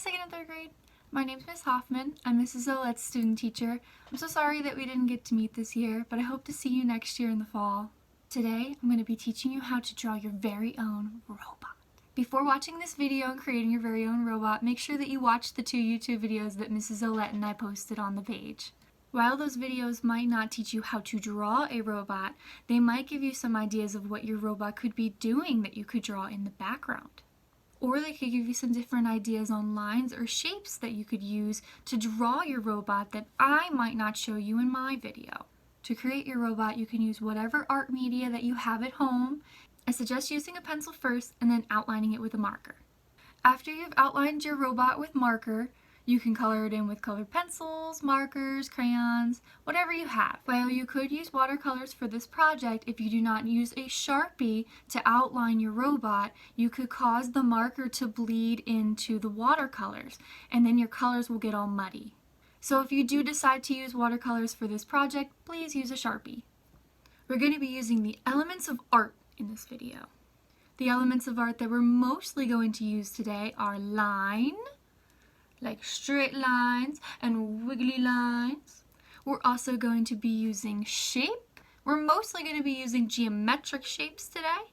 2nd and 3rd grade. My name's Miss Hoffman. I'm Mrs. Olette's student teacher. I'm so sorry that we didn't get to meet this year, but I hope to see you next year in the fall. Today, I'm going to be teaching you how to draw your very own robot. Before watching this video and creating your very own robot, make sure that you watch the 2 YouTube videos that Mrs. Olette and I posted on the page. While those videos might not teach you how to draw a robot, they might give you some ideas of what your robot could be doing that you could draw in the background. Or they could give you some different ideas on lines or shapes that you could use to draw your robot that I might not show you in my video. To create your robot, you can use whatever art media that you have at home. I suggest using a pencil first and then outlining it with a marker. After you've outlined your robot with marker, you can color it in with colored pencils, markers, crayons, whatever you have. While you could use watercolors for this project, if you do not use a Sharpie to outline your robot, you could cause the marker to bleed into the watercolors, and then your colors will get all muddy. So if you do decide to use watercolors for this project, please use a Sharpie. We're going to be using the elements of art in this video. The elements of art that we're mostly going to use today are line, like straight lines and wiggly lines. We're also going to be using shape. We're mostly going to be using geometric shapes today.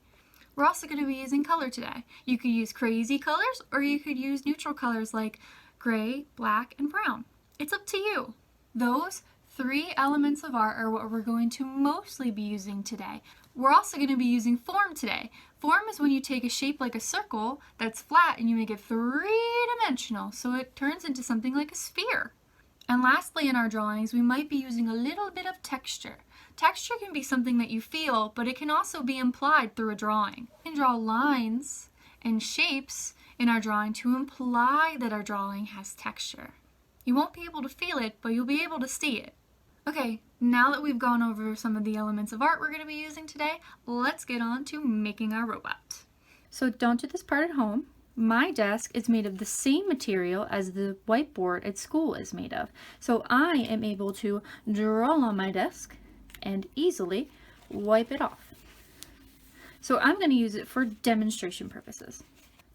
We're also going to be using color today. You could use crazy colors or you could use neutral colors like gray, black, and brown. It's up to you. Those 3 elements of art are what we're going to mostly be using today. We're also going to be using form today. Form is when you take a shape like a circle that's flat and you make it 3-dimensional, so it turns into something like a sphere. And lastly, in our drawings, we might be using a little bit of texture. Texture can be something that you feel, but it can also be implied through a drawing. We can draw lines and shapes in our drawing to imply that our drawing has texture. You won't be able to feel it, but you'll be able to see it. Okay, now that we've gone over some of the elements of art we're going to be using today, let's get on to making our robot. So don't do this part at home. My desk is made of the same material as the whiteboard at school is made of. So I am able to draw on my desk and easily wipe it off. So I'm going to use it for demonstration purposes.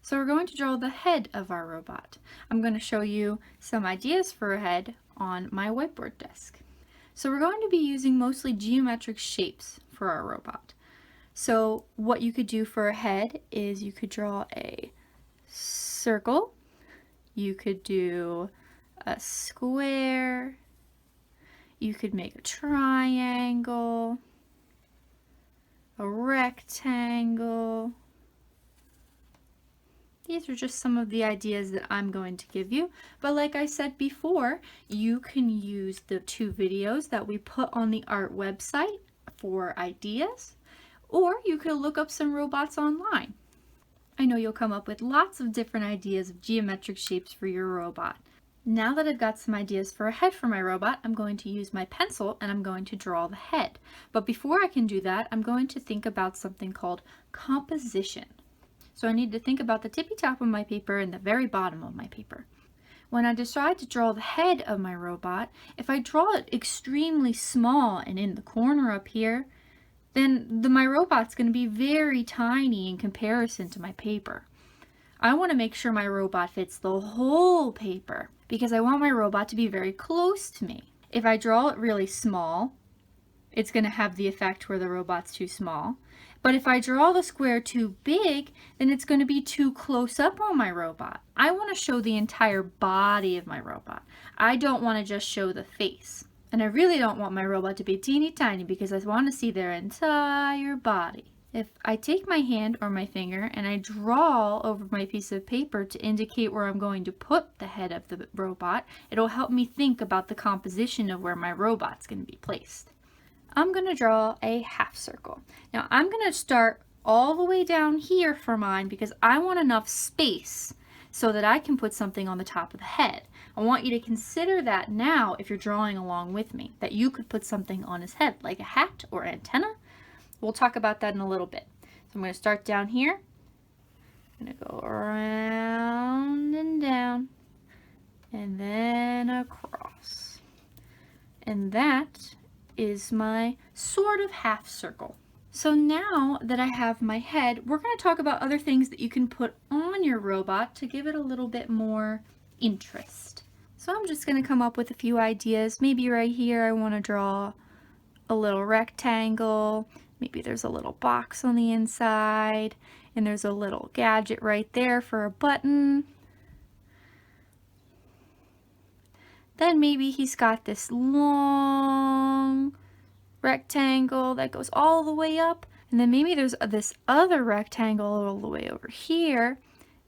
So we're going to draw the head of our robot. I'm going to show you some ideas for a head on my whiteboard desk. So we're going to be using mostly geometric shapes for our robot. So what you could do for a head is you could draw a circle, you could do a square, you could make a triangle, a rectangle. These are just some of the ideas that I'm going to give you. But like I said before, you can use the 2 videos that we put on the art website for ideas, or you could look up some robots online. I know you'll come up with lots of different ideas of geometric shapes for your robot. Now that I've got some ideas for a head for my robot, I'm going to use my pencil and I'm going to draw the head. But before I can do that, I'm going to think about something called composition. So I need to think about the tippy top of my paper and the very bottom of my paper. When I decide to draw the head of my robot, if I draw it extremely small and in the corner up here, then my robot's going to be very tiny in comparison to my paper. I want to make sure my robot fits the whole paper because I want my robot to be very close to me. If I draw it really small, it's going to have the effect where the robot's too small. But if I draw the square too big, then it's going to be too close up on my robot. I want to show the entire body of my robot. I don't want to just show the face. And I really don't want my robot to be teeny tiny because I want to see their entire body. If I take my hand or my finger and I draw over my piece of paper to indicate where I'm going to put the head of the robot, it'll help me think about the composition of where my robot's going to be placed. I'm going to draw a half circle. Now I'm going to start all the way down here for mine because I want enough space so that I can put something on the top of the head. I want you to consider that now if you're drawing along with me, that you could put something on his head like a hat or antenna. We'll talk about that in a little bit. So I'm going to start down here. I'm going to go around and down and then across. And that is my sort of half circle. So now that I have my head, we're going to talk about other things that you can put on your robot to give it a little bit more interest. So I'm just going to come up with a few ideas. Maybe right here I want to draw a little rectangle. Maybe there's a little box on the inside, and there's a little gadget right there for a button. Then maybe he's got this long rectangle that goes all the way up, and then maybe there's this other rectangle all the way over here.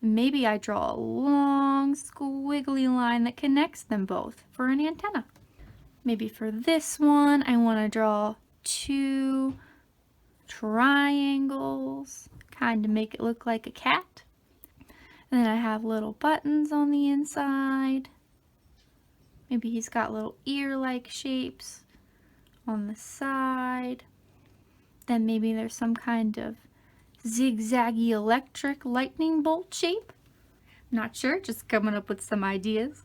Maybe I draw a long squiggly line that connects them both for an antenna. Maybe for this one I want to draw two triangles, kind of make it look like a cat. And then I have little buttons on the inside. Maybe he's got little ear-like shapes on the side. Then maybe there's some kind of zigzaggy electric lightning bolt shape. Not sure, just coming up with some ideas.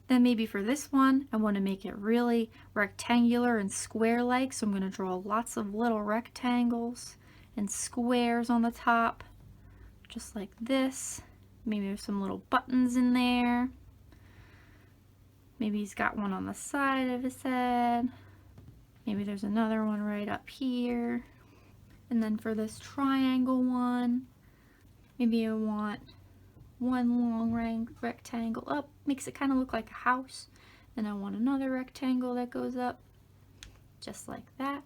Then maybe for this one, I want to make it really rectangular and square-like, so I'm going to draw lots of little rectangles and squares on the top, just like this. Maybe there's some little buttons in there. Maybe he's got one on the side of his head. Maybe there's another one right up here. And then for this triangle one, maybe I want one long rectangle up, makes it kind of look like a house. Then I want another rectangle that goes up, just like that.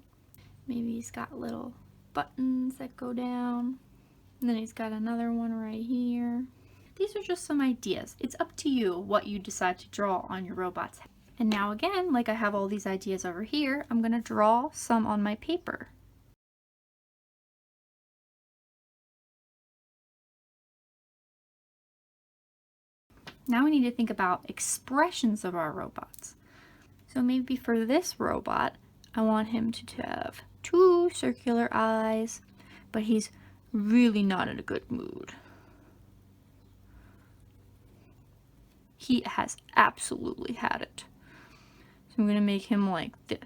Maybe he's got little buttons that go down. And then he's got another one right here. These are just some ideas. It's up to you what you decide to draw on your robot's head. And now again, like I have all these ideas over here, I'm going to draw some on my paper. Now we need to think about expressions of our robots. So maybe for this robot, I want him to have two circular eyes, but he's really not in a good mood. He has absolutely had it. So I'm going to make him like this.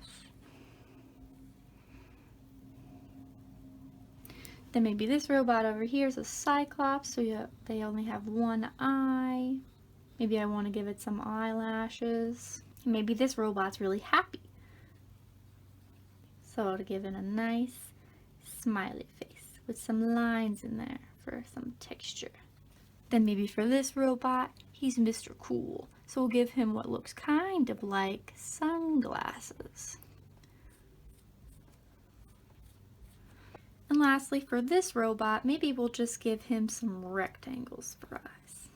Then maybe this robot over here is a cyclops, so they only have one eye. Maybe I want to give it some eyelashes. Maybe this robot's really happy, so I'll give it a nice smiley face with some lines in there for some texture. Then maybe for this robot, he's Mr. Cool, so we'll give him what looks kind of like sunglasses. And lastly, for this robot, maybe we'll just give him some rectangles for eyes.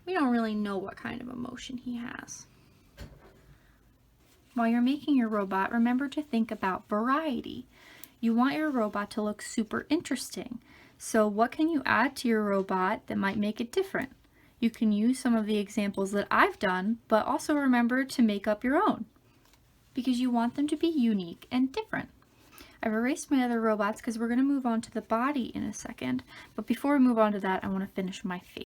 We don't really know what kind of emotion he has. While you're making your robot, remember to think about variety. You want your robot to look super interesting. So what can you add to your robot that might make it different? You can use some of the examples that I've done, but also remember to make up your own, because you want them to be unique and different. I've erased my other robots because we're going to move on to the body in a second, but before we move on to that, I want to finish my face.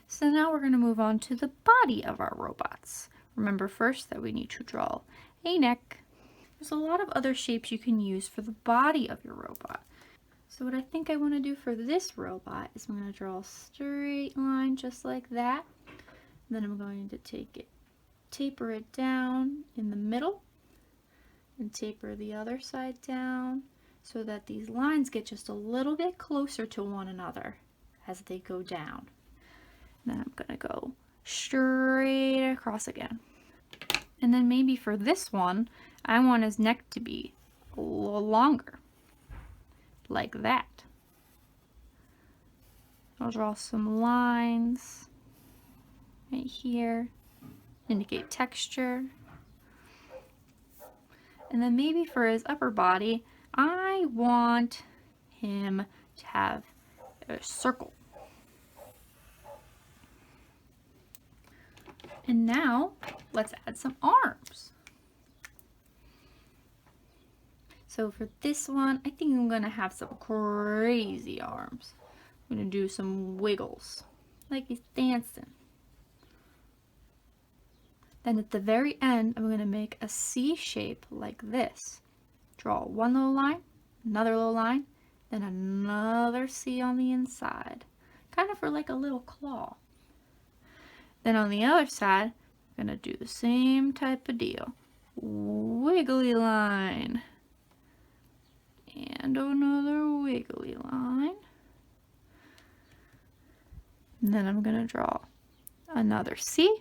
So now we're going to move on to the body of our robots. Remember first that we need to draw a neck. There's a lot of other shapes you can use for the body of your robot. So what I think I want to do for this robot is I'm going to draw a straight line just like that. Then I'm going to take it, taper it down in the middle, and taper the other side down so that these lines get just a little bit closer to one another as they go down. Then I'm going to go straight across again. And then maybe for this one, I want his neck to be a little longer, like that. I'll draw some lines right here, indicate texture. And then maybe for his upper body, I want him to have a circle. And now, let's add some arms. So for this one, I think I'm gonna have some crazy arms. I'm gonna do some wiggles, like he's dancing. Then at the very end, I'm gonna make a C shape like this. Draw one little line, another little line, then another C on the inside, kind of for like a little claw. Then on the other side, I'm gonna do the same type of deal. Wiggly line. And another wiggly line. And then I'm gonna draw another C.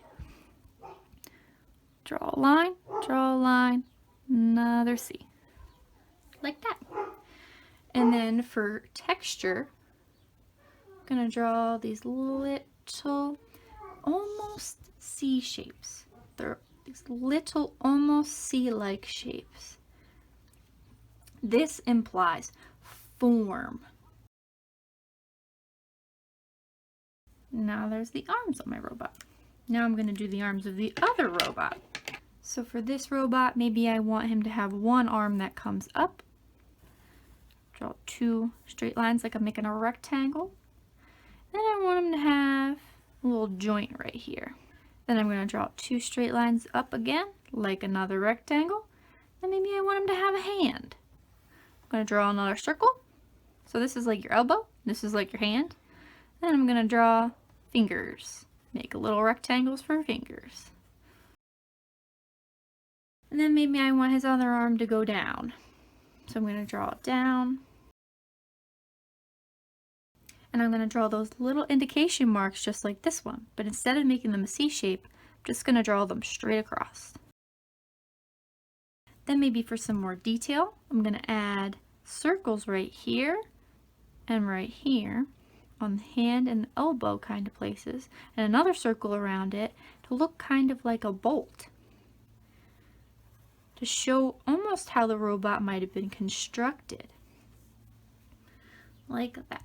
Draw a line, another C. Like that. And then for texture, I'm gonna draw these little, almost C shapes. They're these little, almost C-like shapes. This implies form. Now there's the arms on my robot. Now I'm gonna do the arms of the other robot. So for this robot, maybe I want him to have one arm that comes up. Draw two straight lines like I'm making a rectangle. Then I want him to have a little joint right here. Then I'm going to draw two straight lines up again, like another rectangle. Then maybe I want him to have a hand. I'm going to draw another circle. So this is like your elbow, this is like your hand. Then I'm going to draw fingers. Make little rectangles for fingers. And then maybe I want his other arm to go down. So I'm going to draw it down. And I'm going to draw those little indication marks just like this one. But instead of making them a C shape, I'm just going to draw them straight across. Then maybe for some more detail, I'm going to add circles right here and right here on the hand and the elbow kind of places. And another circle around it to look kind of like a bolt. To show almost how the robot might have been constructed. Like that.